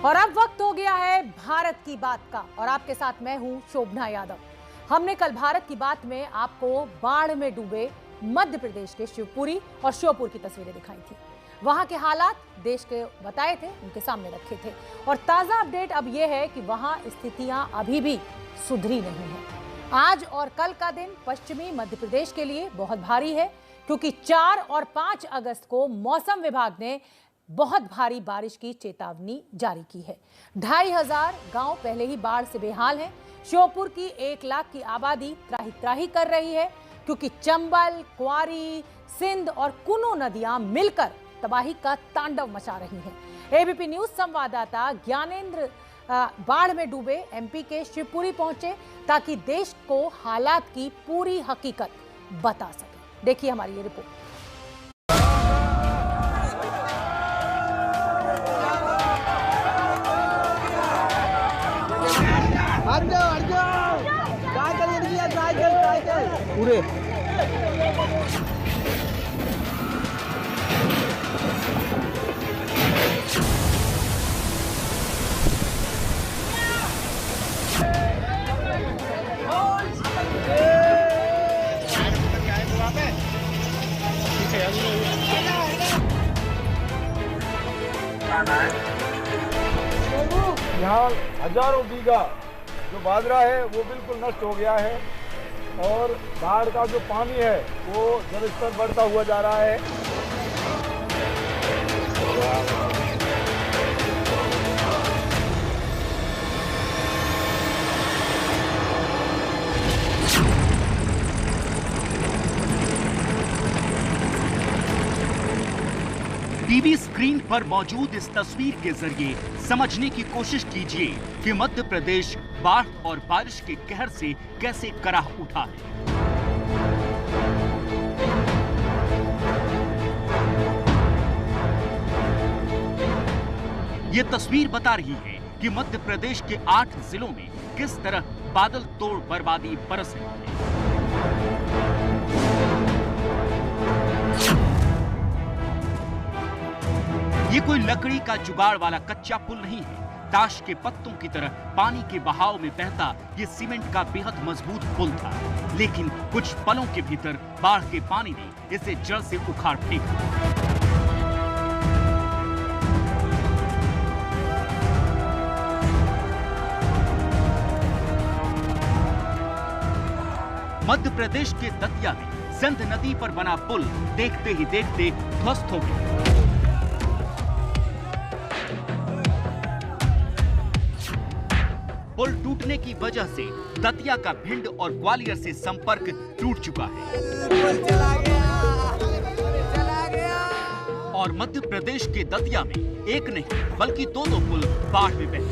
और अब वक्त हो गया है भारत की बात का और आपके साथ मैं हूं शोभना यादव। हमने कल भारत की बात में आपको बाढ़ में डूबे मध्य प्रदेश के शिवपुरी और श्योपुर की तस्वीरें दिखाई थी। वहां के हालात देश के बताए थे, उनके सामने रखे थे और ताजा अपडेट अब यह है कि वहां स्थितियां अभी भी सुधरी नहीं है। आज और कल का दिन पश्चिमी मध्य प्रदेश के लिए बहुत भारी है क्योंकि 4 और 5 अगस्त को मौसम विभाग ने बहुत भारी बारिश की चेतावनी जारी की है। 2500 गांव पहले ही बाढ़ से बेहाल हैं। श्योपुर की 1 लाख की आबादी त्राही त्राही कर रही है क्योंकि चंबल, क्वारी, सिंध और कुनो नदियां मिलकर तबाही का तांडव मचा रही हैं। एबीपी न्यूज संवाददाता ज्ञानेंद्र बाढ़ में डूबे एमपी के शिवपुरी पहुंचे ताकि देश को हालात की पूरी हकीकत बता सके। देखिए हमारी ये रिपोर्ट। पूरे यहाँ हजारों बीघा जो बाजरा है वो बिल्कुल नष्ट हो गया है और बाढ़ का जो पानी है वो जलस्तर बढ़ता हुआ जा रहा है। टीवी स्क्रीन पर मौजूद इस तस्वीर के जरिए समझने की कोशिश कीजिए कि मध्य प्रदेश बाढ़ और बारिश के कहर से कैसे कराह उठा है। ये तस्वीर बता रही है कि मध्य प्रदेश के 8 जिलों में किस तरह बादल तोड़ बर्बादी बरस रही है। ये कोई लकड़ी का जुगाड़ वाला कच्चा पुल नहीं है। ताश के पत्तों की तरह पानी के बहाव में बहता ये सीमेंट का बेहद मजबूत पुल था, लेकिन कुछ पलों के भीतर बाढ़ के पानी ने इसे जड़ से उखाड़ फेंका। मध्य प्रदेश के दतिया में सिंध नदी पर बना पुल देखते ही देखते ध्वस्त हो गया। पुल टूटने की वजह से दतिया का भिंड और ग्वालियर से संपर्क टूट चुका है और मध्य प्रदेश के दतिया में एक नहीं बल्कि दो पुल बाढ़ में बहे।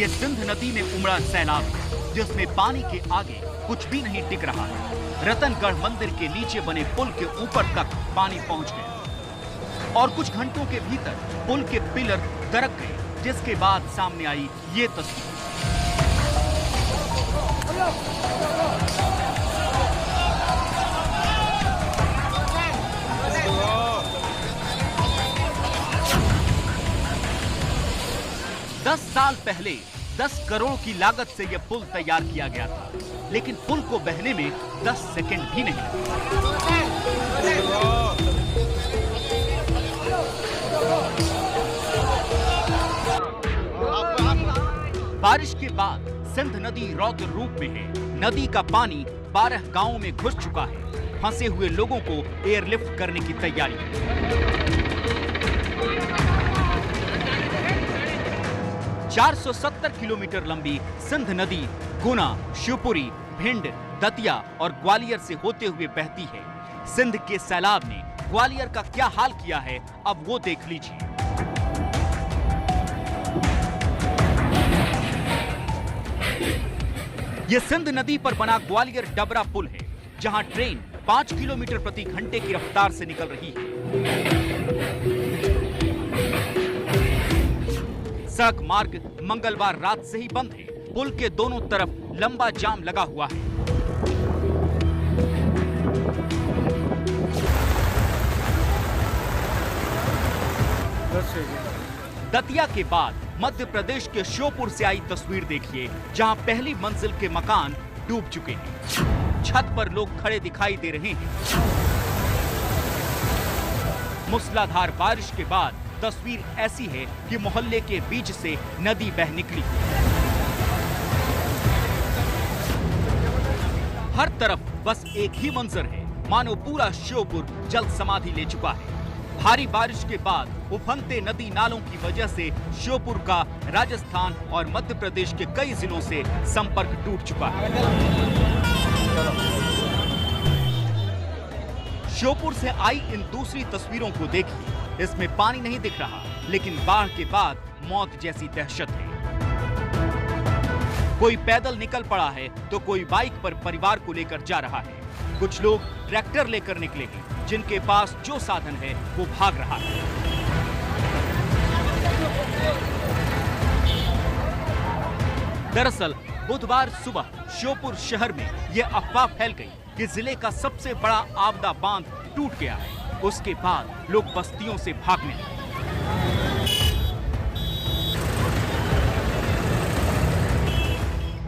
ये सिंध नदी में उमड़ा सैलाब है जिसमें पानी के आगे कुछ भी नहीं टिक रहा है। रतनगढ़ मंदिर के नीचे बने पुल के ऊपर तक पानी पहुंच गया और कुछ घंटों के भीतर पुल के पिलर दरक गए, जिसके बाद सामने आई ये तस्वीर। दस साल पहले 10 करोड़ की लागत से यह पुल तैयार किया गया था, लेकिन पुल को बहने में 10 सेकंड भी नहीं लगे। बारिश के बाद सिंध नदी रौद्र रूप में है। नदी का पानी 12 गांवों में घुस चुका है। फंसे हुए लोगों को एयरलिफ्ट करने की तैयारी है। 470 किलोमीटर लंबी सिंध नदी गुना, शिवपुरी, भिंड, दतिया और ग्वालियर से होते हुए बहती है। सिंध के सैलाब ने ग्वालियर का क्या हाल किया है, अब वो देख लीजिए। ये सिंध नदी पर बना ग्वालियर डबरा पुल है, जहां ट्रेन 5 किलोमीटर प्रति घंटे की रफ्तार से निकल रही है। सड़क मार्ग मंगलवार रात से ही बंद है। पुल के दोनों तरफ लंबा जाम लगा हुआ है। दतिया के बाद मध्य प्रदेश के श्योपुर से आई तस्वीर देखिए, जहां पहली मंजिल के मकान डूब चुके हैं। छत पर लोग खड़े दिखाई दे रहे हैं। मूसलाधार बारिश के बाद तस्वीर ऐसी है कि मोहल्ले के बीच से नदी बह निकली। हर तरफ बस एक ही मंजर है, मानो पूरा श्योपुर जल समाधि ले चुका है। भारी बारिश के बाद उफनते नदी नालों की वजह से श्योपुर का राजस्थान और मध्य प्रदेश के कई जिलों से संपर्क टूट चुका है। श्योपुर से आई इन दूसरी तस्वीरों को देखिए, इसमें पानी नहीं दिख रहा, लेकिन बाढ़ के बाद मौत जैसी दहशत है। कोई पैदल निकल पड़ा है तो कोई बाइक पर परिवार को लेकर जा रहा है। कुछ लोग ट्रैक्टर लेकर निकले हैं, जिनके पास जो साधन है वो भाग रहा है। दरअसल बुधवार सुबह श्योपुर शहर में यह अफवाह फैल गई कि जिले का सबसे बड़ा आपदा बांध टूट गया है। उसके बाद लोग बस्तियों से भागने लगे।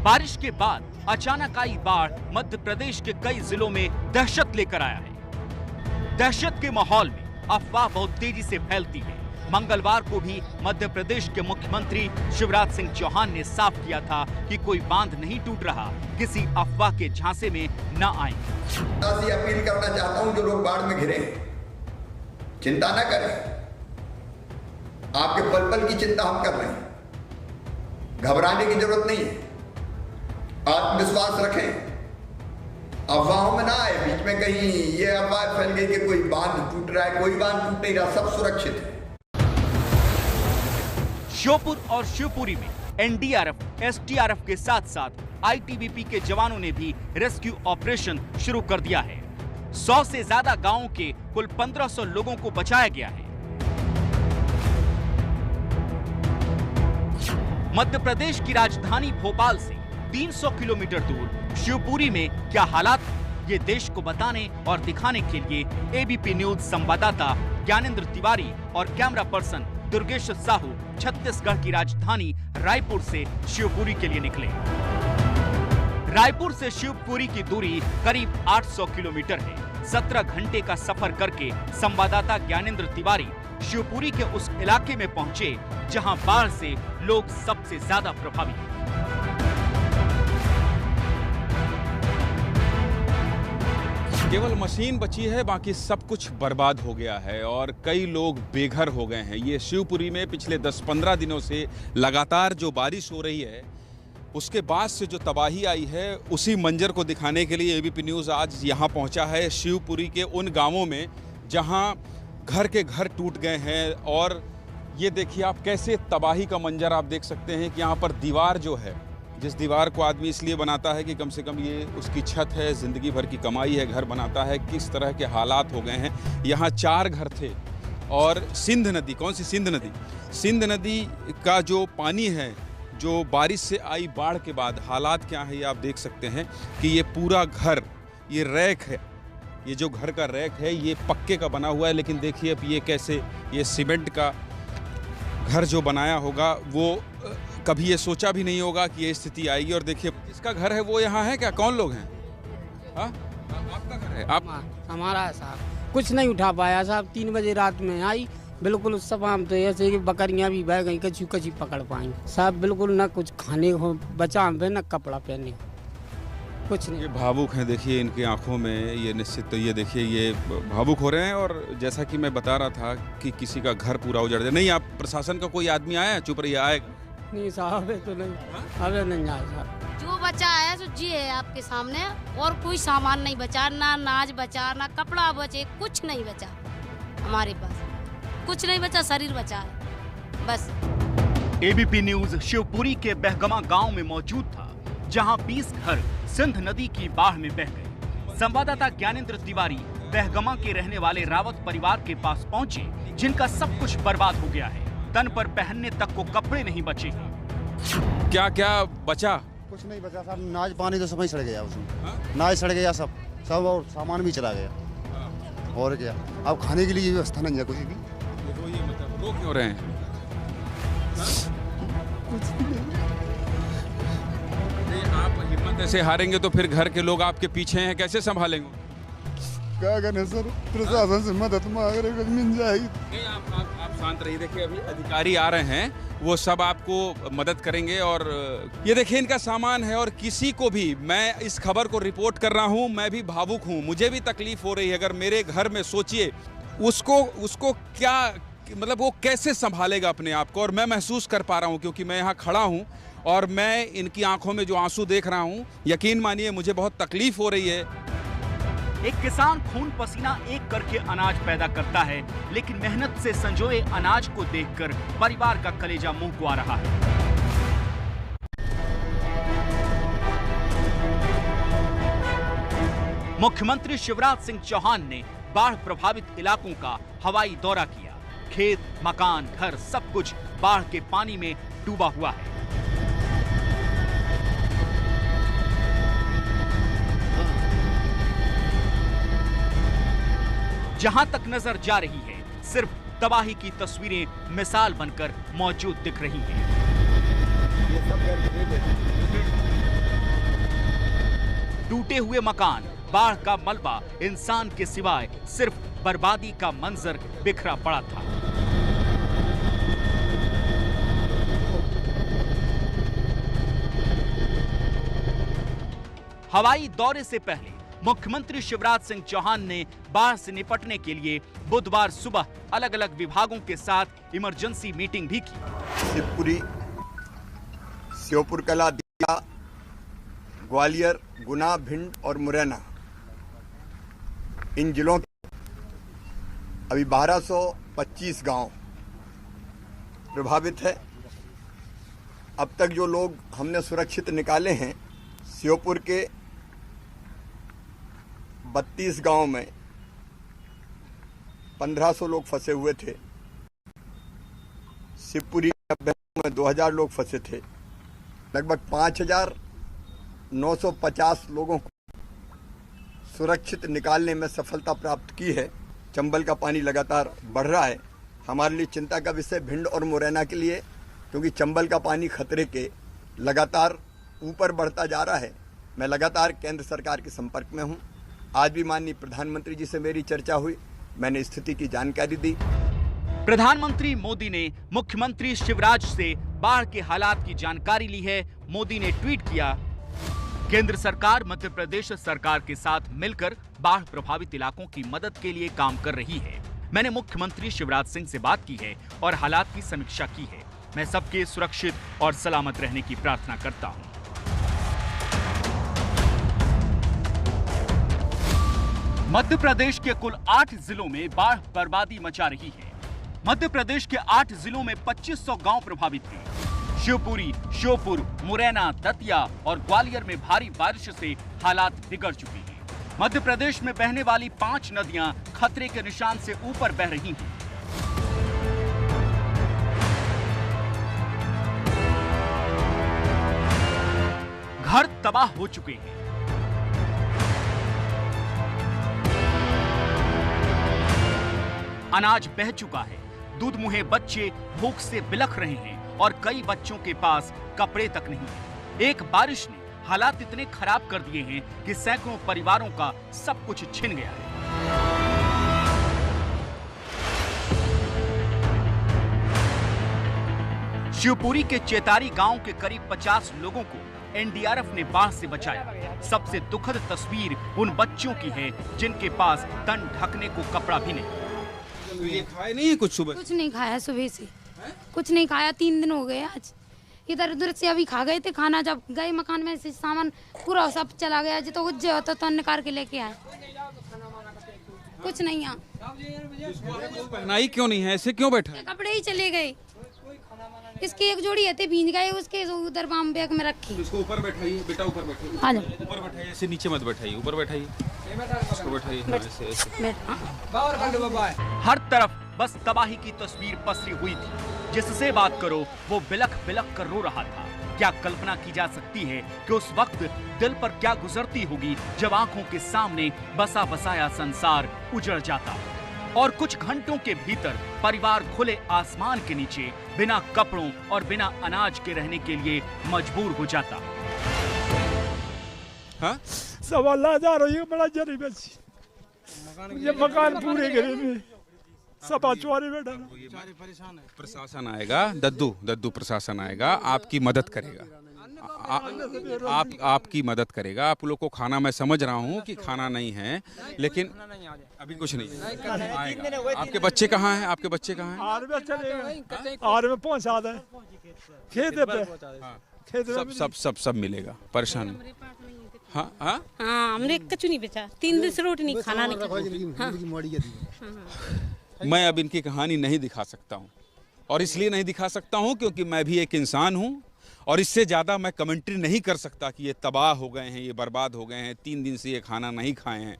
बारिश के बाद अचानक आई बाढ़ मध्य प्रदेश के कई जिलों में दहशत लेकर आया है। दहशत के माहौल में अफवाह बहुत तेजी से फैलती है। मंगलवार को भी मध्य प्रदेश के मुख्यमंत्री शिवराज सिंह चौहान ने साफ किया था कि कोई बांध नहीं टूट रहा, किसी अफवाह के झांसे में न आए। अपील करना चाहता हूं, जो लोग बाढ़ में घिरे चिंता न करें, आपके पल पल की चिंता हम कर रहे हैं, घबराने की जरूरत नहीं है। आत्मविश्वास रखें, अफवाहों में ना आए। बीच में कहीं ये अफवाह फैल गई कि कोई बांध टूट रहा है, कोई बांध टूट नहीं रहा, सब सुरक्षित है। श्योपुर और शिवपुरी में एनडीआरएफ, एसडीआरएफ के साथ साथ आईटीबीपी के जवानों ने भी रेस्क्यू ऑपरेशन शुरू कर दिया है। 100 से ज्यादा गांवों के कुल 1500 लोगों को बचाया गया है। मध्य प्रदेश की राजधानी भोपाल से 300 किलोमीटर दूर शिवपुरी में क्या हालात, ये देश को बताने और दिखाने के लिए एबीपी न्यूज संवाददाता ज्ञानेंद्र तिवारी और कैमरा पर्सन दुर्गेश साहू छत्तीसगढ़ की राजधानी रायपुर से शिवपुरी के लिए निकले। रायपुर से शिवपुरी की दूरी करीब 800 किलोमीटर है। 17 घंटे का सफर करके संवाददाता ज्ञानेंद्र तिवारी शिवपुरी के उस इलाके में पहुंचे जहां बाढ़ से लोग सबसे ज्यादा प्रभावित हैं। केवल मशीन बची है, बाकी सब कुछ बर्बाद हो गया है और कई लोग बेघर हो गए हैं। ये शिवपुरी में पिछले 10-15 दिनों से लगातार जो बारिश हो रही है, उसके बाद से जो तबाही आई है, उसी मंजर को दिखाने के लिए एबीपी न्यूज़ आज यहाँ पहुँचा है शिवपुरी के उन गांवों में जहाँ घर के घर टूट गए हैं। और ये देखिए आप, कैसे तबाही का मंजर आप देख सकते हैं कि यहाँ पर दीवार जो है, जिस दीवार को आदमी इसलिए बनाता है कि कम से कम ये उसकी छत है, ज़िंदगी भर की कमाई है, घर बनाता है, किस तरह के हालात हो गए हैं। यहाँ 4 घर थे और सिंध नदी, कौन सी सिंध नदी, सिंध नदी का जो पानी है, जो बारिश से आई बाढ़ के बाद हालात क्या है ये आप देख सकते हैं कि ये पूरा घर, ये रैक है, ये जो घर का रैक है ये पक्के का बना हुआ है, लेकिन देखिए अब ये कैसे, ये सीमेंट का घर जो बनाया होगा वो कभी ये सोचा भी नहीं होगा कि ये स्थिति आएगी। और देखिए जिसका घर है वो यहाँ है क्या, कौन लोग हैं? हाँ, आपका घर है? आप हमारा है साहब, कुछ नहीं उठा पाया साहब। 3 बजे रात में आई, बिल्कुल उस सब हम तो ऐसे कि बकरियां भी बह गई, कच्ची कच्ची पकड़ पाएंगे साहब। बिल्कुल न कुछ खाने को बचा हम पे, न कपड़ा पहने, कुछ नहीं। ये भावुक हैं, देखिए इनकी आंखों में ये निश्चित, तो ये देखिए ये भावुक हो रहे हैं। और जैसा कि मैं बता रहा था कि किसी का घर पूरा उजड़ जाए। नहीं, आप प्रशासन का कोई आदमी आया? चुप रहिए, आएगा नहीं साहब, तो नहीं, अबे नहीं आया साहब। जो बचा है सो जी है आपके सामने, और कोई सामान नहीं बचा, ना अनाज बचा, ना कपड़ा बचे, कुछ नहीं बचा हमारे पास, कुछ नहीं बचा, शरीर बचा है बस। एबीपी न्यूज शिवपुरी के बहगमा गांव में मौजूद था, जहां 20 घर सिंध नदी की बाढ़ में बह गए। संवाददाता ज्ञानेंद्र तिवारी बहगमा के रहने वाले रावत परिवार के पास पहुंचे, जिनका सब कुछ बर्बाद हो गया है। तन पर पहनने तक को कपड़े नहीं बचे। क्या क्या बचा? कुछ नहीं बचा साहब, नाज पानी तो सब ही सड़ गया उसमें। नाज सड़ गया सब, और सामान भी चला गया। और क्या, अब खाने के लिए व्यवस्था नहीं है कुछ भी। तो ये मतलब रो क्यों रहे हैं? नहीं, आप हिम्मत ऐसे हारेंगे तो फिर घर के लोग आपके पीछे हैं, कैसे संभालेंगे? क्या करें सर, प्रशासन से मदद मांग रहे, मिल जाएगी। नहीं, आप शांत रहिए। देखिए अभी अधिकारी आ रहे हैं, वो सब आपको मदद करेंगे। और ये देखिए इनका सामान है, और किसी को भी, मैं इस खबर को रिपोर्ट कर रहा हूँ, मैं भी भावुक हूँ, मुझे भी तकलीफ हो रही है। अगर मेरे घर में सोचिए उसको क्या, मतलब वो कैसे संभालेगा अपने आप को। और मैं महसूस कर पा रहा हूँ क्योंकि मैं यहाँ खड़ा हूँ और मैं इनकी आंखों में जो आंसू देख रहा हूँ, यकीन मानिए मुझे बहुत तकलीफ हो रही है। एक किसान खून पसीना एक करके अनाज पैदा करता है, लेकिन मेहनत से संजोए अनाज को देखकर परिवार का कलेजा मुंह को आ रहा है। मुख्यमंत्री शिवराज सिंह चौहान ने बाढ़ प्रभावित इलाकों का हवाई दौरा किया। खेत, मकान, घर सब कुछ बाढ़ के पानी में डूबा हुआ है। जहां तक नजर जा रही है, सिर्फ तबाही की तस्वीरें मिसाल बनकर मौजूद दिख रही हैं। टूटे हुए मकान, बाढ़ का मलबा, इंसान के सिवाय सिर्फ बर्बादी का मंजर बिखरा पड़ा था। हवाई दौरे से पहले मुख्यमंत्री शिवराज सिंह चौहान ने बाढ़ से निपटने के लिए बुधवार सुबह अलग अलग विभागों के साथ इमरजेंसी मीटिंग भी की। शिवपुरी, श्योपुर कला, दिया, ग्वालियर, गुना, भिंड और मुरैना, इन जिलों के अभी 1225 गांव प्रभावित है। अब तक जो लोग हमने सुरक्षित निकाले हैं, श्योपुर के 32 गांव में 1500 लोग फंसे हुए थे। शिवपुरी में 2000 लोग फंसे थे। लगभग 5950 लोगों को सुरक्षित निकालने में सफलता प्राप्त की है। चंबल का पानी लगातार बढ़ रहा है। हमारे लिए चिंता का विषय भिंड और मुरैना के लिए, क्योंकि चंबल का पानी खतरे के लगातार ऊपर बढ़ता जा रहा है। मैं लगातार केंद्र सरकार के संपर्क में हूं। आज भी माननीय प्रधानमंत्री जी से मेरी चर्चा हुई, मैंने स्थिति की जानकारी दी। प्रधानमंत्री मोदी ने मुख्यमंत्री शिवराज से बाढ़ के हालात की जानकारी ली है। मोदी ने ट्वीट किया, केंद्र सरकार मध्य प्रदेश सरकार के साथ मिलकर बाढ़ प्रभावित इलाकों की मदद के लिए काम कर रही है। मैंने मुख्यमंत्री शिवराज सिंह से बात की है और हालात की समीक्षा की है। मैं सबके सुरक्षित और सलामत रहने की प्रार्थना करता हूं। मध्य प्रदेश के कुल 8 जिलों में बाढ़ बर्बादी मचा रही है। मध्य प्रदेश के 8 जिलों में 2500 गांव प्रभावित हैं। शिवपुरी, श्योपुर, मुरैना, दतिया और ग्वालियर में भारी बारिश से हालात बिगड़ चुके हैं। मध्य प्रदेश में बहने वाली 5 नदियां खतरे के निशान से ऊपर बह रही हैं। घर तबाह हो चुके हैं। अनाज बह चुका है। दूध मुहे बच्चे भूख से बिलख रहे हैं और कई बच्चों के पास कपड़े तक नहीं है। एक बारिश ने हालात इतने खराब कर दिए हैं कि सैकड़ों परिवारों का सब कुछ छिन गया है। शिवपुरी के चेतारी गांव के करीब 50 लोगों को एनडीआरएफ ने बाढ़ से बचाया। सबसे दुखद तस्वीर उन बच्चों की है जिनके पास तन ढकने को कपड़ा भी नहीं। तो ये खाए नहीं है कुछ सुबह? कुछ नहीं खाया सुबह से, कुछ नहीं खाया। 3 दिन हो गए आज। इधर उधर से अभी खा गए थे खाना, जब गए मकान में से सामान पूरा सब चला गया। जो तो कुछ जो होता तो निकाल के लेके आए, कुछ नहीं। यहाँ पहनाई क्यों नहीं है, ऐसे क्यों बैठा है? कपड़े ही चले गए। इसकी एक जोड़ी है भींज गए, उसके उधर बाम बैग में रखी। इसको ऊपर बैठाइए बेटा, ऊपर बैठाइए। आ जाओ, ऊपर बैठाइए, ऐसे नीचे मत बैठाइए, ऊपर बैठाइए, इसको बैठाइए। हर तरफ बस तबाही की तस्वीर पसरी हुई थी। जिससे बात करो वो बिलख बिलख कर रो रहा था। क्या कल्पना की जा सकती है कि उस वक्त दिल पर क्या गुजरती होगी जब आंखों के सामने बसा बसाया संसार उजड़ जाता। और कुछ घंटों के भीतर परिवार खुले आसमान के नीचे बिना कपड़ों और बिना अनाज के रहने के लिए मजबूर हो जाता। हाँ? सवाल जा रही है, बड़ा जरीब है। ये मकान पूरे गिरे में सब चोरी में डाला। प्रशासन आएगा, दद्दू प्रशासन आएगा, आपकी मदद करेगा। आपकी मदद करेगा। आप लोग को खाना, मैं समझ रहा हूँ कि खाना नहीं है, लेकिन अभी कुछ नहीं आएगा। आपके बच्चे कहाँ हैं? आपके बच्चे कहाँ हैं? आर में पहुँचा दे, खेत पे सब मिलेगा। परेशान? हाँ हाँ हाँ, हमने कछु नहीं बेचा, 3 दिन से रोटी नहीं, खाना नहीं। मैं अब इनकी कहानी नहीं दिखा सकता हूँ, और इसलिए नहीं दिखा सकता हूँ क्योंकि मैं भी एक इंसान हूँ, और इससे ज़्यादा मैं कमेंट्री नहीं कर सकता कि ये तबाह हो गए हैं, ये बर्बाद हो गए हैं, 3 दिन से ये खाना नहीं खाए हैं।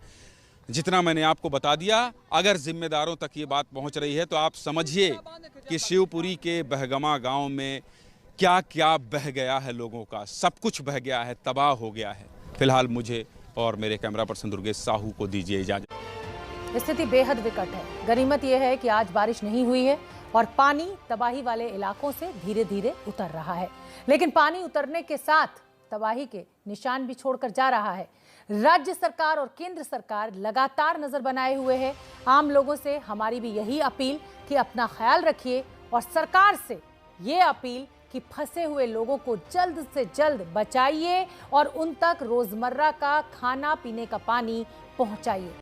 जितना मैंने आपको बता दिया, अगर जिम्मेदारों तक ये बात पहुँच रही है तो आप समझिए कि शिवपुरी के बहगमा गाँव में क्या क्या बह गया है लोगों का। सब कुछ बह गया है, तबाह हो गया है। फिलहाल मुझे और मेरे कैमरा पर्सन दुर्गेश साहू को दीजिए इजाजत। स्थिति बेहद विकट है। गनीमत यह है कि आज बारिश नहीं हुई है और पानी तबाही वाले इलाकों से धीरे धीरे उतर रहा है, लेकिन पानी उतरने के साथ तबाही के निशान भी छोड़कर जा रहा है। राज्य सरकार और केंद्र सरकार लगातार नजर बनाए हुए है। आम लोगों से हमारी भी यही अपील कि अपना ख्याल रखिए, और सरकार से ये अपील कि फंसे हुए लोगों को जल्द से जल्द बचाइए और उन तक रोजमर्रा का खाना पीने का पानी पहुंचाइए।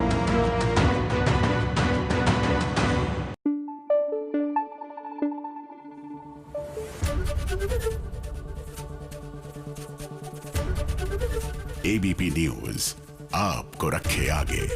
एबीपी न्यूज आपको रखे आगे।